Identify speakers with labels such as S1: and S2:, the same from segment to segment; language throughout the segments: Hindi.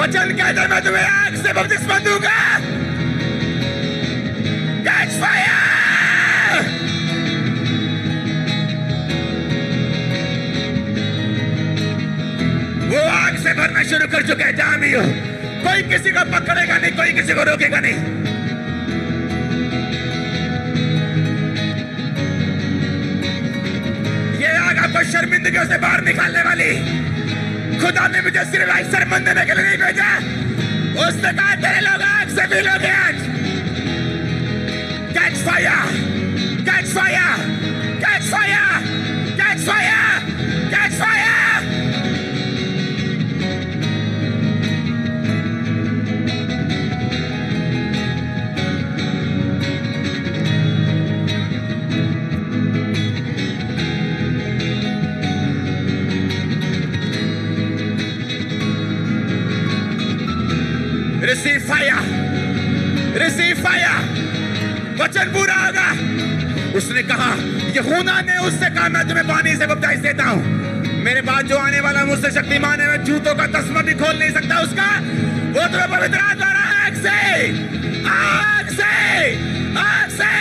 S1: वचन कहता है मैं तुम्हें आग से बपतिस्मा दूंगा। Catch fire. वो आग से भरना शुरू कर चुके हैं जहां भी हो। कोई किसी को पकड़ेगा नहीं, कोई किसी को रोकेगा नहीं। ये आग आपको शर्मिंदगी से बाहर निकालने वाली। खुदा ने मुझे सिर्फ एक सरमन देने के लिए नहीं भेजा। उसने कहा तेरे लोग आग से भी लोगे आज। Catch fire, catch fire, catch fire, catch fire, catch fire. Receive fire, receive fire. वचन पूरा होगा। उसने कहा, यूहन्ना ने उससे कहा मैं तुम्हें पानी से बपतिस्मा देता हूं। मेरे बाद जो आने वाला मुझसे शक्तिमान है, मैं जूतों का तस्मा भी खोल नहीं सकता उसका। वो तुम्हें पवित्र आत्मा आग से, आग से, आग से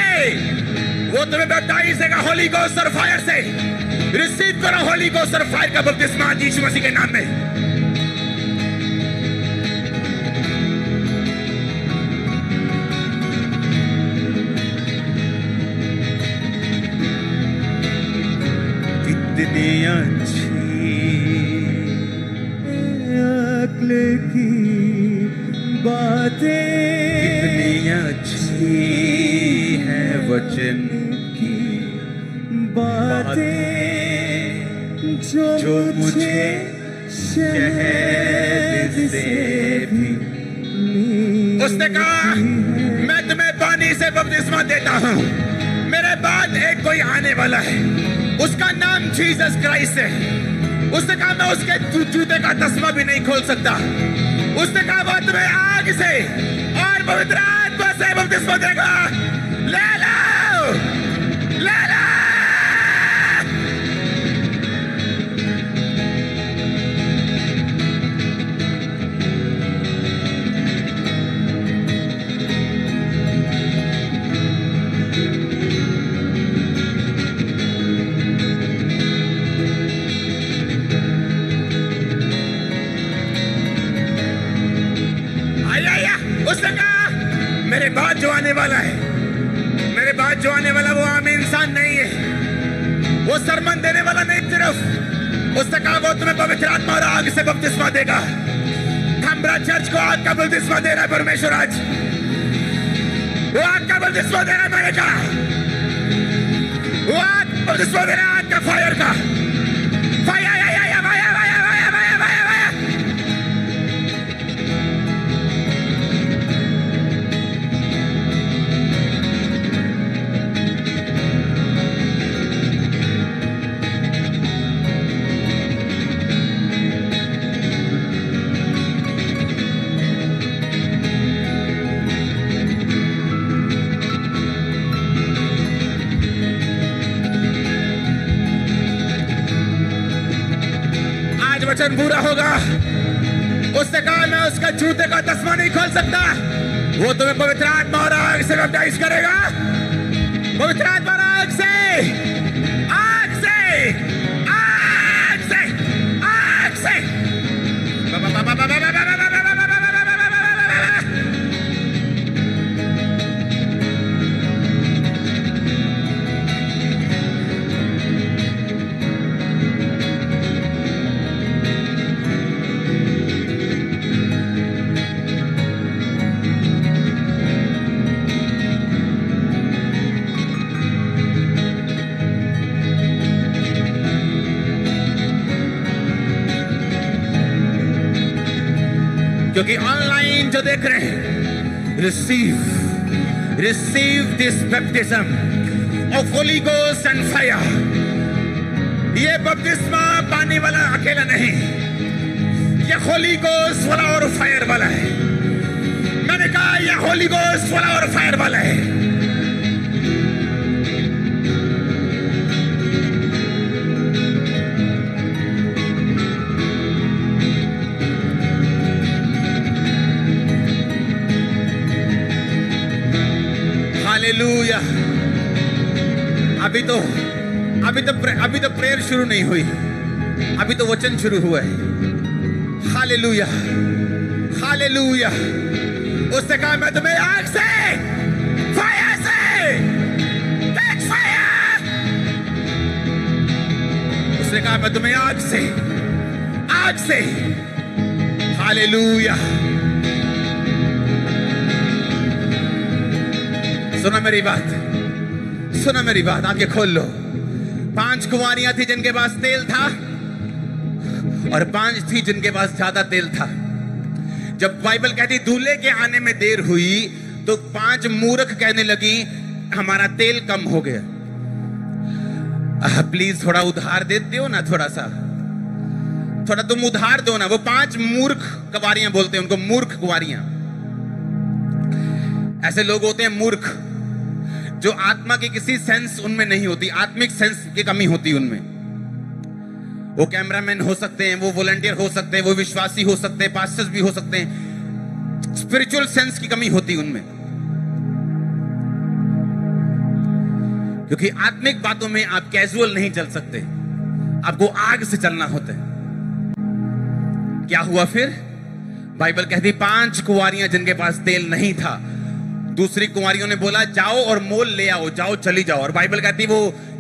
S1: वो तुम्हें बपतिस्मा देगा होली गोस्ट और फायर से। रिसीव करो होली गोस्ट और फायर का बपतिस्मा यीशु मसीह के नाम में। कितनी अच्छी अक्ल की बातें, कितनी अच्छी है वचन की बातें, जो मुझे शहद से भी। उसने कहा मैं तुम्हें पानी से बपतिस्मा देता हूं। मेरे बाद एक कोई आने वाला है, उसका नाम जीसस क्राइस्ट है। उसने कहा मैं उसके जूते का तस्मा भी नहीं खोल सकता। उसने कहा वो तुम्हें आग से और पवित्र आत्मा से बपतिस्मा देगा। ले लो, ले लो। उसने कहा मेरे बाद जो आने वाला है, मेरे बाद जो आने वाला वो आम इंसान नहीं है, वो सरमन देने वाला नहीं सिर्फ। उसने कहा वो तुम्हें पवित्र आत्मा और आग से बपतिस्मा देगा। खंबरा चर्च को आग का बपतिस्मा दे रहा है परमेश्वर आज। वो आग का बपतिस्मा दे रहा है, मैंने कहा वो आग बपतिस्मा दे रहा है, आग का फायर का फायर। वचन पूरा होगा। उसने कहा मैं उसका जूते का तस्मा नहीं खोल सकता। वो तुम्हें पवित्र आत्मा और आग से बैप्टाइज करेगा। पवित्र आत्मा और आग से, आग से, आग से, आग से। क्योंकि ऑनलाइन जो देख रहे हैं, receive this baptism of Holi ghost and fire. ये बपतिस्मा पानी वाला अकेला नहीं, ये होली गोस्ट वाला और फायर वाला है। मैंने कहा ये होली गोस्ट वाला और फायर वाला है। अभी तो प्रेयर शुरू नहीं हुई, अभी तो वचन शुरू हुआ है। Hallelujah, hallelujah. उसने कहा मैं तुम्हें आग से, फायर से, कैच फायर। उसने कहा मैं तुम्हें आग से, आग से। हालेलुया। सुना मेरी बात, सुना मेरी बात, आंखें खोल लो। 5 कुंवारियां थी जिनके पास तेल था, और 5 थी जिनके पास ज्यादा तेल था। जब बाइबल कहती दूल्हे के आने में देर हुई, तो 5 मूर्ख कहने लगी हमारा तेल कम हो गया। प्लीज थोड़ा उधार देते हो ना, थोड़ा तुम उधार दो ना। वो 5 मूर्ख कुंवारियां बोलते हैं उनको, मूर्ख कुंवारियां। ऐसे लोग होते हैं मूर्ख, जो आत्मा की किसी सेंस उनमें नहीं होती, आत्मिक सेंस की कमी होती उनमें। वो कैमरामैन हो सकते हैं, वो वॉलंटियर हो सकते हैं, वो विश्वासी हो सकते हैं, पास्टर्स भी हो सकते हैं। स्पिरिचुअल सेंस की कमी होती उनमें, क्योंकि आत्मिक बातों में आप कैजुअल नहीं चल सकते, आपको आग से चलना होता है। क्या हुआ फिर? बाइबल कहती 5 कुंवारियां जिनके पास तेल नहीं था, दूसरी कुंवारियों ने बोला जाओ और मोल ले आओ, जाओ चली जाओ। और बाइबल कहती वो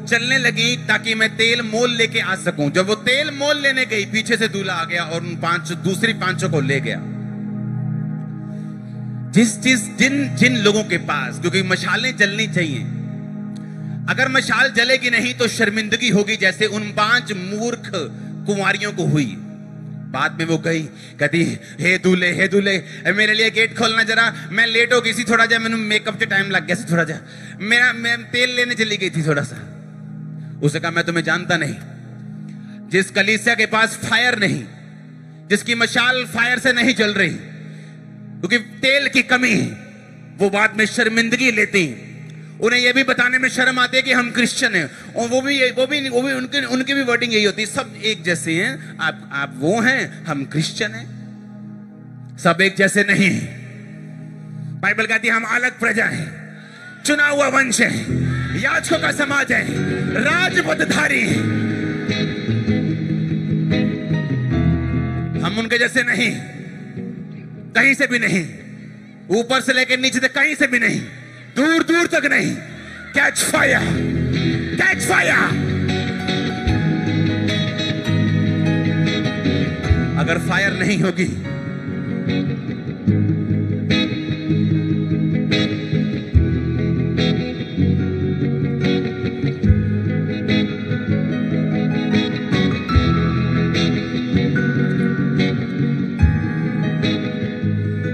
S1: चलने लगी ताकि मैं तेल मोल लेके आ सकूं। जब वो तेल मोल लेने गई, पीछे से दूल्हा आ गया और उन दूसरी 5 को ले गया। जिन लोगों के पास, क्योंकि मशालें जलनी चाहिए, अगर मशाल जलेगी नहीं तो शर्मिंदगी होगी, जैसे उन 5 मूर्ख कुंवारियों को हुई। बाद में वो गई, कहती हे दूल्हे मेरे लिए गेट खोलना जरा, मैं लेट हो गई थी थोड़ा जा, मैंने मेकअप के टाइम लग गया थोड़ा जा, मैं तेल लेने चली गई थी थोड़ा सा। उसने कहा मैं तुम्हें जानता नहीं। जिस कलीसिया के पास फायर नहीं, जिसकी मशाल फायर से नहीं जल रही, क्योंकि तेल की कमी है, वो बाद में शर्मिंदगी लेती। उन्हें यह भी बताने में शर्म आती है कि हम क्रिश्चियन हैं, और वो भी उनकी भी वर्डिंग यही होती है, सब एक जैसे हैं। आप वो हैं, हम क्रिश्चियन हैं, सब एक जैसे नहीं। बाइबल कहती है हम अलग प्रजा हैं, चुना हुआ वंश है, याजकों का समाज है, राजपदधारी हैं। हम उनके जैसे नहीं, कहीं से भी नहीं, ऊपर से लेकर नीचे तक कहीं से भी नहीं, दूर दूर तक नहीं। Catch fire, catch fire. अगर फायर नहीं होगी,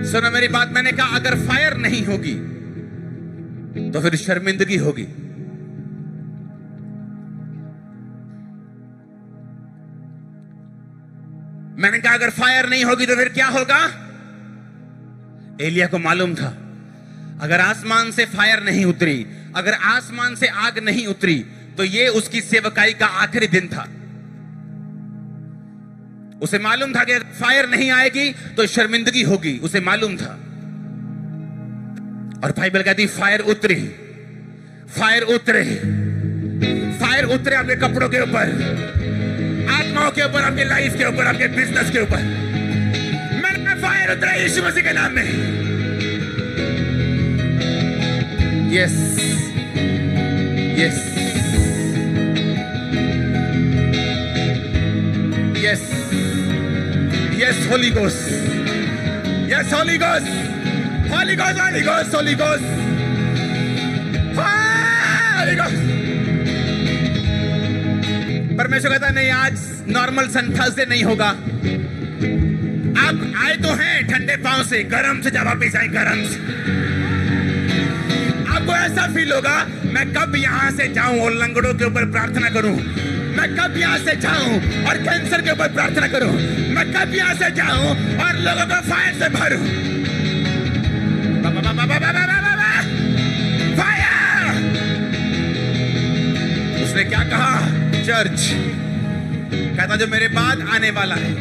S1: सुनो मेरी बात, मैंने कहा अगर फायर नहीं होगी तो फिर शर्मिंदगी होगी। मैंने कहा अगर फायर नहीं होगी तो फिर क्या होगा? एलिया को मालूम था अगर आसमान से फायर नहीं उतरी, अगर आसमान से आग नहीं उतरी, तो ये उसकी सेवकाई का आखिरी दिन था। उसे मालूम था कि अगर फायर नहीं आएगी तो शर्मिंदगी होगी, उसे मालूम था। और बाइबल कहती फायर उतरी, फायर उतरे, फायर उतरे आपके कपड़ों के ऊपर, आत्माओं के ऊपर, आपके लाइफ के ऊपर, आपके बिजनेस के ऊपर। मैंने फायर उतरा यीशु मसीह के नाम में। Yes yes yes yes, Holi ghost, yes Holi ghost, Holy Ghost, Holy Ghost, Holy Ghost, Holy Ghost। परमेश्वर कहता नहीं आज नॉर्मल सन थर्सडे नहीं होगा। आप आए तो हैं ठंडे पांव से, गरम से जब वापिस आए, गरम से। आपको ऐसा फील होगा मैं कब यहां से जाऊं और लंगड़ों के ऊपर प्रार्थना करूं, मैं कब यहां से जाऊं और कैंसर के ऊपर प्रार्थना करूं, मैं कब यहां से जाऊं और लोगों को फायर से भरूं। फायर। उसने क्या कहा? चर्च कहता जो मेरे बाद आने वाला है,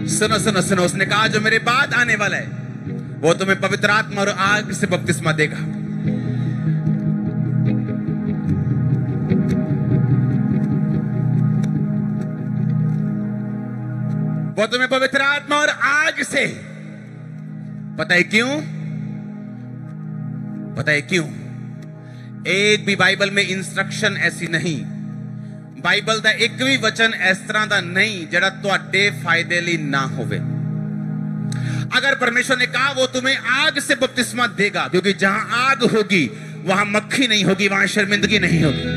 S1: सुनो सुनो सुनो, उसने कहा जो मेरे बाद आने वाला है वो तुम्हें पवित्र आत्मा और आग से बपतिस्मा देगा। वो तुम्हें पवित्र आत्मा और आग से, पता है क्यों? पता है क्यों? एक भी बाइबल में इंस्ट्रक्शन ऐसी नहीं, बाइबल का एक भी वचन इस तरह का नहीं जड़ा तुहाडे फायदे लिए ना होवे। अगर परमेश्वर ने कहा वो तुम्हें आग से बपतिस्मा देगा, क्योंकि जहां आग होगी वहां मक्खी नहीं होगी, वहां शर्मिंदगी नहीं होगी।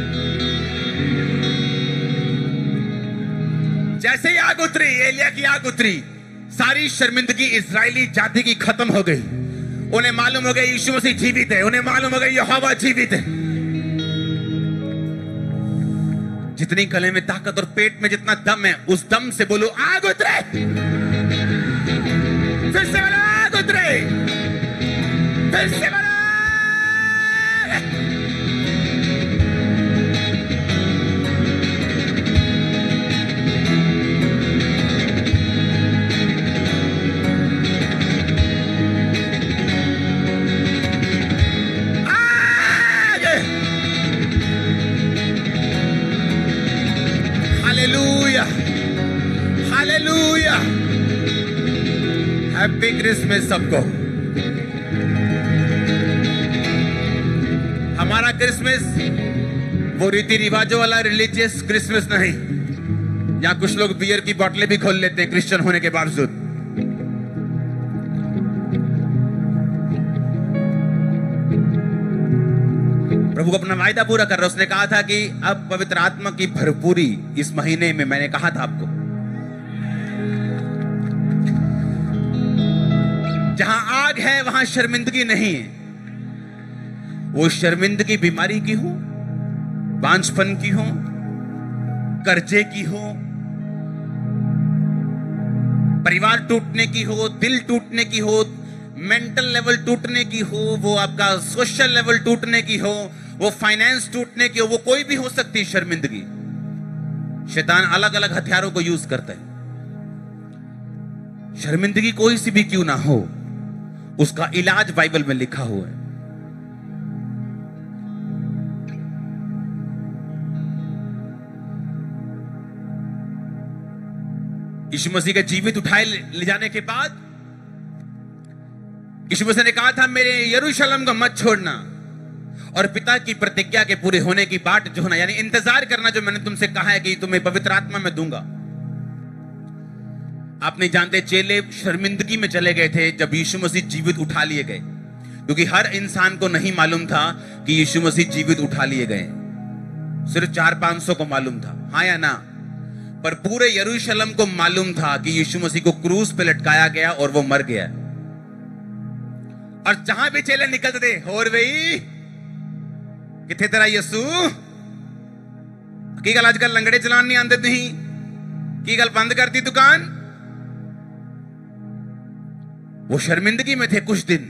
S1: जैसे ही आग उतरी, एलिया की आग उतरी, सारी शर्मिंदगी इजरायली जाति की खत्म हो गई। उन्हें मालूम हो गया यीशु मसीह जीवित है, उन्हें मालूम हो गया यहोवा जीवित है। जितनी गले में ताकत और पेट में जितना दम है, उस दम से बोलो आग उतरे। फिर से बोलो आग उतरे। फिर से बोलो। Hallelujah, hallelujah. हैप्पी क्रिसमस सबको। हमारा क्रिसमस वो रीति रिवाजों वाला रिलीजियस क्रिसमस नहीं। यहां कुछ लोग बियर की बोतलें भी खोल लेते हैं क्रिश्चियन होने के बावजूद। प्रभु अपना वायदा पूरा कर रहा है। उसने कहा था कि अब पवित्र आत्मा की भरपूरी इस महीने में, मैंने कहा था आपको, जहां आग है वहां शर्मिंदगी नहीं है। वो शर्मिंदगी बीमारी की हो, बांझपन की हो, कर्जे की हो, परिवार टूटने की हो, दिल टूटने की हो, मेंटल लेवल टूटने की हो, वो आपका सोशल लेवल टूटने की हो, वो फाइनेंस टूटने की हो, वो कोई भी हो सकती शर्मिंदगी। शैतान अलग अलग हथियारों को यूज करता है। शर्मिंदगी कोई सी भी क्यों ना हो, उसका इलाज बाइबल में लिखा हुआ है। यीशु मसीह के जीवित उठाए ले जाने के बाद यीशु मसीह ने कहा था मेरे यरूशलेम को मत छोड़ना और पिता की प्रतिज्ञा के पूरे होने की बाट जो होना, यानी इंतजार करना, जो मैंने तुमसे कहा है कि तुम्हें पवित्र आत्मा में दूंगा। आप नहीं जानते चेले शर्मिंदगी में चले गए थे जब यीशु मसीह जीवित उठा लिए गए, क्योंकि हर इंसान को नहीं मालूम था कि यीशु मसीह जीवित उठा लिए गए। सिर्फ 400-500 को मालूम था, हाँ या ना? पर पूरे यरूशलेम को मालूम था कि यीशु मसीह को क्रूस पे लटकाया गया और वो मर गया। और जहां भी चेले निकलते थे, होर वही किथे तेरा यीशु की गल आजकल लंगड़े चलान नहीं आते नहीं की गल बंद करती दुकान। वो शर्मिंदगी में थे कुछ दिन,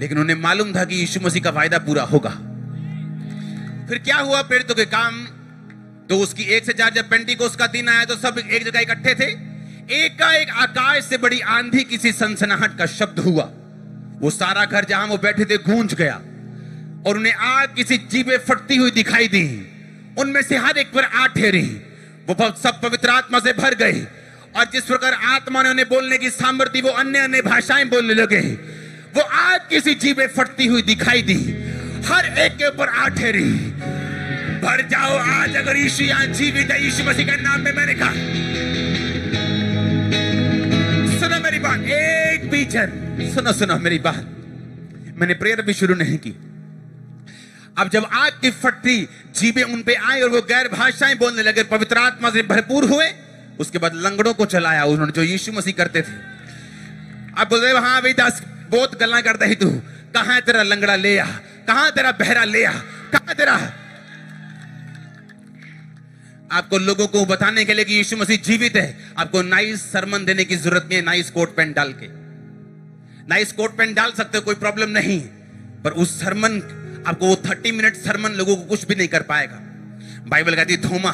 S1: लेकिन उन्हें मालूम था कि यीशु मसीह का वायदा पूरा होगा। फिर क्या हुआ? प्रेरितों के काम तो उसकी 1 से 4 जब पेंटिकोस्त का दिन आया तो सब एक जगह इकट्ठे थे। एकाएक आकाश से बड़ी आंधी, किसी सनसनाहट का शब्द हुआ। वो सारा घर जहां वो बैठे थे गूंज गया और उन्हें आग किसी जीभे फटती हुई दिखाई दी। उनमें से हर एक पर आ ठहरी। वो सब पवित्र आत्मा से भर गए और जिस प्रकार आत्मा ने उन्हें बोलने की सामर्थ्य, वो अन्य अन्य भाषाएं बोलने लगे। वो आग किसी जीभे फटती हुई दिखाई दी, हर एक के ऊपर आ ठहरी। भर जाओ आज, अगर यीशु यहां जीवित है, यीशु मसीह के नाम में मैंने कहा। सुनो मेरी बात, एक भी जन सुनो मेरी बात। मैंने प्रेयर भी शुरू नहीं की। अब जब आग की फटती जीभें उन पे आई और वो गैर भाषाएं बोलने लगे, पवित्र आत्मा से भरपूर हुए, उसके बाद लंगड़ों को चलाया उन्होंने, जो यीशु मसीह करते थे। अब बोल रहे हाँ भाई दास बहुत गल्ला करता ही तू, कहां तेरा लंगड़ा ले आ, कहां तेरा बहरा ले आ, कहां तेरा। आपको लोगों को बताने के लिए कि यीशु मसीह जीवित है, आपको नाइस सरमन देने की जरूरत नहीं है। नाइस कोट पैंट डाल के, नाइस कोट पैंट डाल सकते हो, कोई प्रॉब्लम नहीं, पर उस सरमन आपको वो 30 मिनट सरमन लोगों को कुछ भी नहीं कर पाएगा। बाइबल कहती है थोमा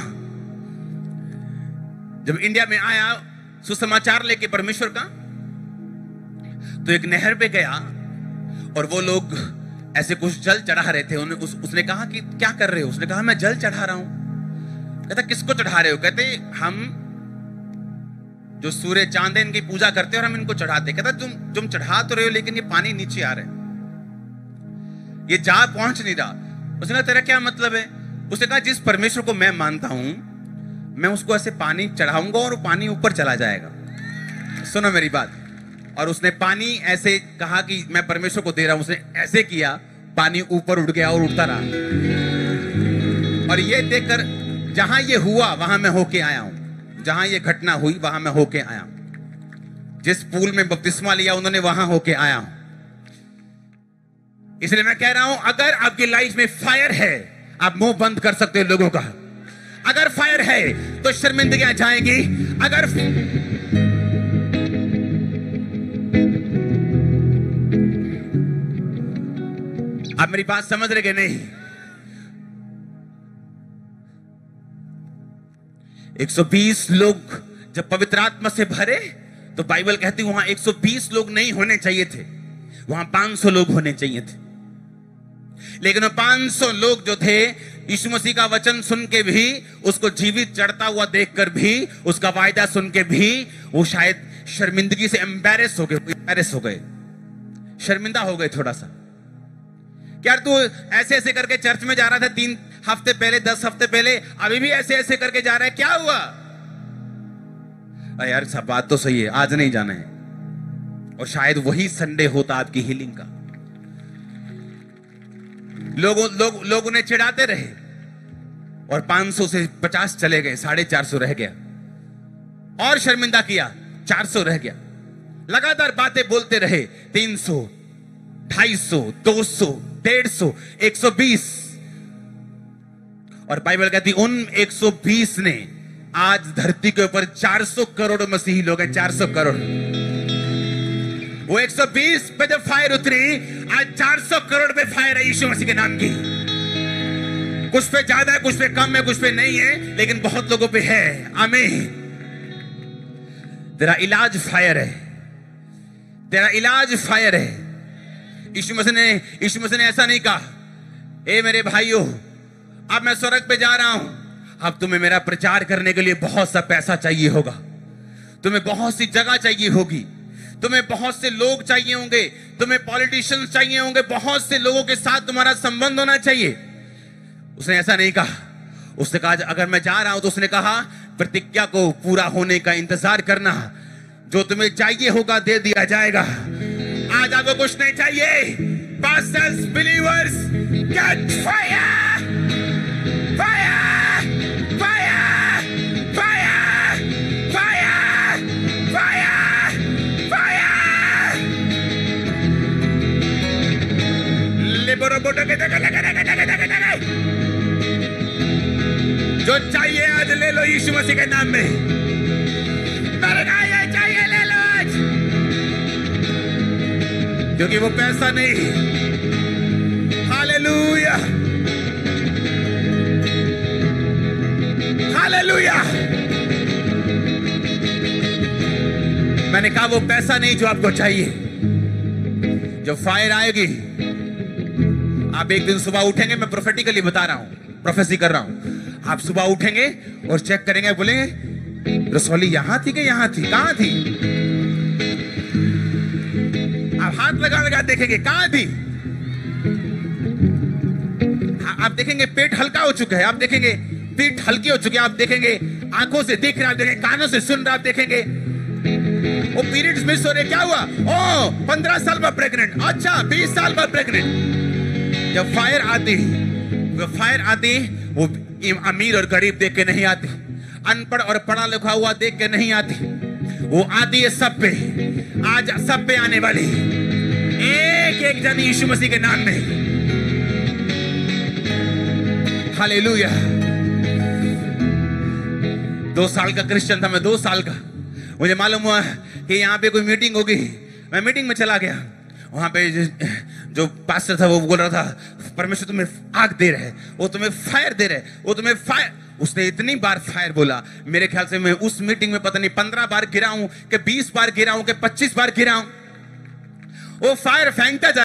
S1: जब इंडिया में आया सुसमाचार लेके परमेश्वर का, तो एक नहर पे गया और वो लोग ऐसे कुछ जल चढ़ा रहे थे। उसने कहा कि क्या कर रहे हो? उसने कहा मैं जल चढ़ा रहा हूं। कहता किसको चढ़ा रहे हो? कहते हम जो सूर्य चांद है इनकी पूजा करते हैं और हम इनको चढ़ाते। कहता तुम चढ़ा तो रहे हो लेकिन ये पानी नीचे आ रहा है, ये जा पहुंच नहीं रहा। उसने कहा तेरा क्या मतलब है? उसने कहा जिस परमेश्वर को मैं मानता हूं मैं उसको ऐसे पानी चढ़ाऊंगा और पानी ऊपर चला जाएगा। सुनो मेरी बात। और उसने पानी ऐसे कहा कि मैं परमेश्वर को दे रहा हूं। उसने ऐसे किया, पानी ऊपर उठ गया और उठता रहा। और ये देखकर जहां ये हुआ वहां मैं होके आया हूं, जहां ये घटना हुई वहां मैं होके आया हूं। जिस पूल में बपतिस्मा लिया उन्होंने वहां होके आया हूं। इसलिए मैं कह रहा हूं अगर आपकी लाइफ में फायर है आप मुंह बंद कर सकते हो लोगों का। अगर फायर है तो शर्मिंदगियां जाएंगी। अगर आप मेरी बात समझ रहे कि नहीं? 120 लोग जब पवित्र आत्मा से भरे तो बाइबल कहती वहां 120 लोग नहीं होने चाहिए थे, वहां 500 लोग होने चाहिए थे। लेकिन वो 500 लोग जो थे यीशु मसीह का वचन सुन के भी, उसको जीवित चढ़ता हुआ देखकर भी, उसका वायदा सुन के भी वो शायद शर्मिंदगी से एम्बैरेस हो गए, शर्मिंदा हो गए थोड़ा सा। क्या तू ऐसे ऐसे करके चर्च में जा रहा था 3 हफ्ते पहले, 10 हफ्ते पहले, अभी भी ऐसे ऐसे करके जा रहा है, क्या हुआ? यार सब बात तो सही है, आज नहीं जाना है। और शायद वही संडे होता आपकी हीलिंग का। लोग उन्हें चिढ़ाते रहे और 500 से 50 चले गए, 450 रह गया। और शर्मिंदा किया, 400 रह गया। लगातार बातें बोलते रहे, 300, 250, 200, 150, 120। और बाइबल कहती उन 120 ने आज धरती के ऊपर 400 करोड़ मसीही लोग हैं, 400 करोड़। वो 120 पे जब फायर उतरी, आज 400 करोड़ पे फायर है यीशु मसीह के नाम की। कुछ पे ज्यादा है, कुछ पे कम है, कुछ पे नहीं है, लेकिन बहुत लोगों पे है। आमीन। तेरा इलाज फायर है, तेरा इलाज फायर है। यीशु मसीह ने ऐसा नहीं कहा, ए मेरे भाइयों अब मैं स्वर्ग पे जा रहा हूं, अब तुम्हें मेरा प्रचार करने के लिए बहुत सा पैसा चाहिए होगा, तुम्हें बहुत सी जगह चाहिए होगी, तुम्हें बहुत से लोग चाहिए होंगे, तुम्हें पॉलिटिशियंस चाहिए होंगे, बहुत से लोगों के साथ तुम्हारा संबंध होना चाहिए। उसने ऐसा नहीं कहा। उसने कहा अगर मैं जा रहा हूं तो उसने कहा प्रतिज्ञा को पूरा होने का इंतजार करना, जो तुम्हें चाहिए होगा दे दिया जाएगा। आज आपको कुछ नहीं चाहिए। Pastors, believers, get fire, fire, fire, fire, fire, fire, fire. लिबरो बोटो के जो चाहिए आज ले लो यीशु मसीह के नाम में। मेरे को ये चाहिए, ले लो आज। क्योंकि वो पैसा नहीं। Hallelujah, hallelujah. मैंने कहा वो पैसा नहीं जो आपको चाहिए। जब फायर आएगी, आप एक दिन सुबह उठेंगे, मैं प्रोफेटिकली बता रहा हूं, प्रोफेसी कर रहा हूं। आप सुबह उठेंगे और चेक करेंगे, बोलेंगे रसौली यहां थी कि यहां थी, कहां थी? आप हाथ लगा लगा देखेंगे कहां थी। आप देखेंगे पेट हल्का हो चुका है, आप देखेंगे पीठ हल्की हो चुकी है, आप देखेंगे आंखों से दिख रहा है, आप देखेंगे कानों से सुन रहा, आप देखेंगे वो पीरियड्स मिस हो रहे। क्या हुआ? ओ 15 साल बाद प्रेग्नेंट, अच्छा 20 साल बाद प्रेग्नेंट। जब फायर आती, वो फायर आती, वो अमीर और गरीब देख के नहीं आती, अनपढ़ और पढ़ा लिखा हुआ देख के नहीं आती, वो आती है सब पे। आज सब पे आने वाली एक एक जन यीशु मसीह के नाम में। हालेलुया। 2 साल का क्रिश्चियन था मैं, 2 साल का। मुझे मालूम हुआ कि यहाँ पे कोई मीटिंग होगी, मैं मीटिंग में चला गया। वहां पे जो पास्टर था वो बोल रहा था परमेश्वर तुम्हें आग दे रहे, वो तुम्हें फायर दे रहे, वो तुम्हें फायर। उसने इतनी बार फायर बोला, मेरे ख्याल से मैं उस मीटिंग में पता नहीं 15 बार गिरा हूं कि 20 बार गिरा हूं कि 25 बार गिरा हूं। वो फायर फेंकता जा